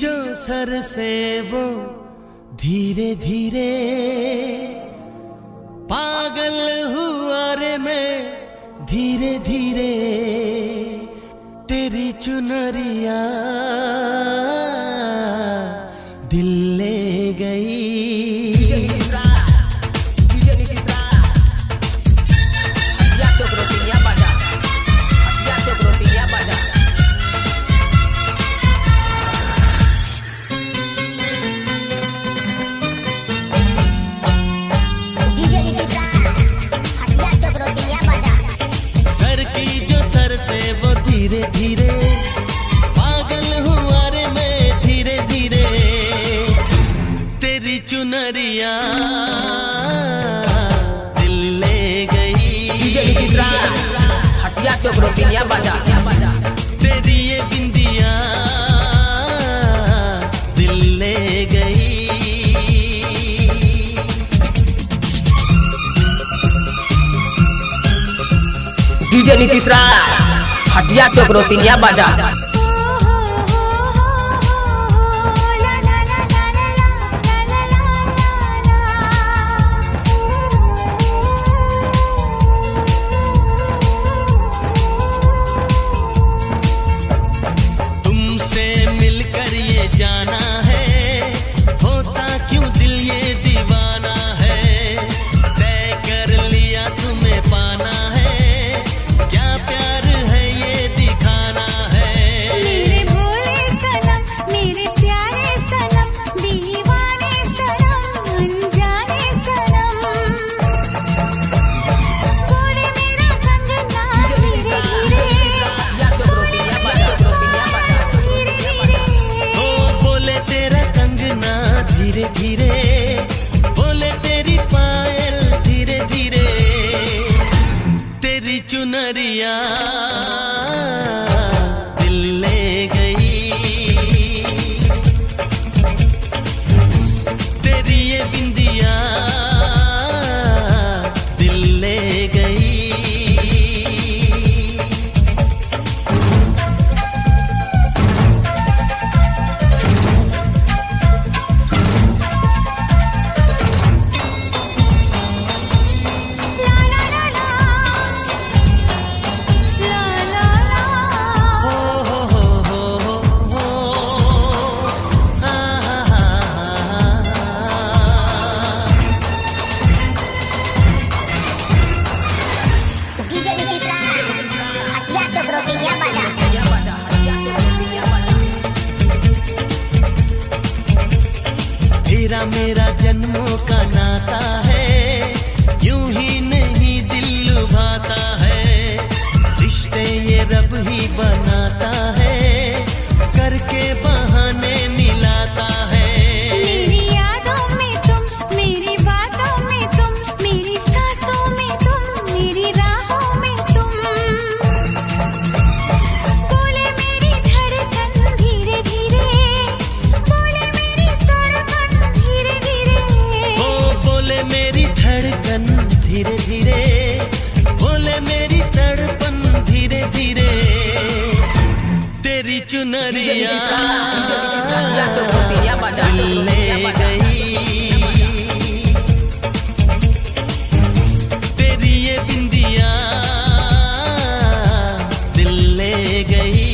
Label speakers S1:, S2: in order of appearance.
S1: जो सर से वो धीरे धीरे पागल हुआ रे मैं धीरे धीरे तेरी चुनरिया दिल ले गई। सर की जो सर से वो धीरे धीरे पागल हुआ रे मैं धीरे धीरे तेरी चुनरिया दिल ले गई।
S2: हटिया चौक रोटियां बजा
S1: तेरी ये बिंदिया दिल ले गई।
S2: डीजे नीतीश राज हटिया चौक रोटियां बजा।
S1: तुमसे मिलकर ये जाना है होता क्यों दिल ये दीवाना है। तय कर लिया तुम्हें पाना है क्या प्यार है ये दिखाना है।
S3: मेरे भोले सनम मेरे प्यारे सनम दीवाने सनम अनजाने सनम बोले मेरा कंगना धीरे धीरे
S1: ओ बोले तेरा कंगना धीरे धीरे बोले तेरी पायल धीरे धीरे तेरी चुनरिया दिल ले गई। तेरी ये बिंदिया दिल ले गई।
S3: ला ला ला ला ला ला ला
S1: हो हा हा हा
S4: डीजे नीतीश राज हटिया चौक रोटियां बजा।
S1: तेरा मेरा जन्मों का नाता है यूं ही नहीं दिल लुभाता है। रिश्ते ये रब ही बनाता है करके बहाने मिलाता है।
S3: मेरी यादों में तुम मेरी बातों में तुम मेरी सांसों में तुम मेरी राहों में तुम बोले मेरी धड़कन धीरे धीरे बोले मेरी धड़कन धीरे धीरे
S1: ओ बोले मेरी धड़कन धीरे धीरे बोले मेरी तड़पन धीरे धीरे तेरी चुनरिया दिल ले गई। तेरी ये बिंदिया दिल ले गई।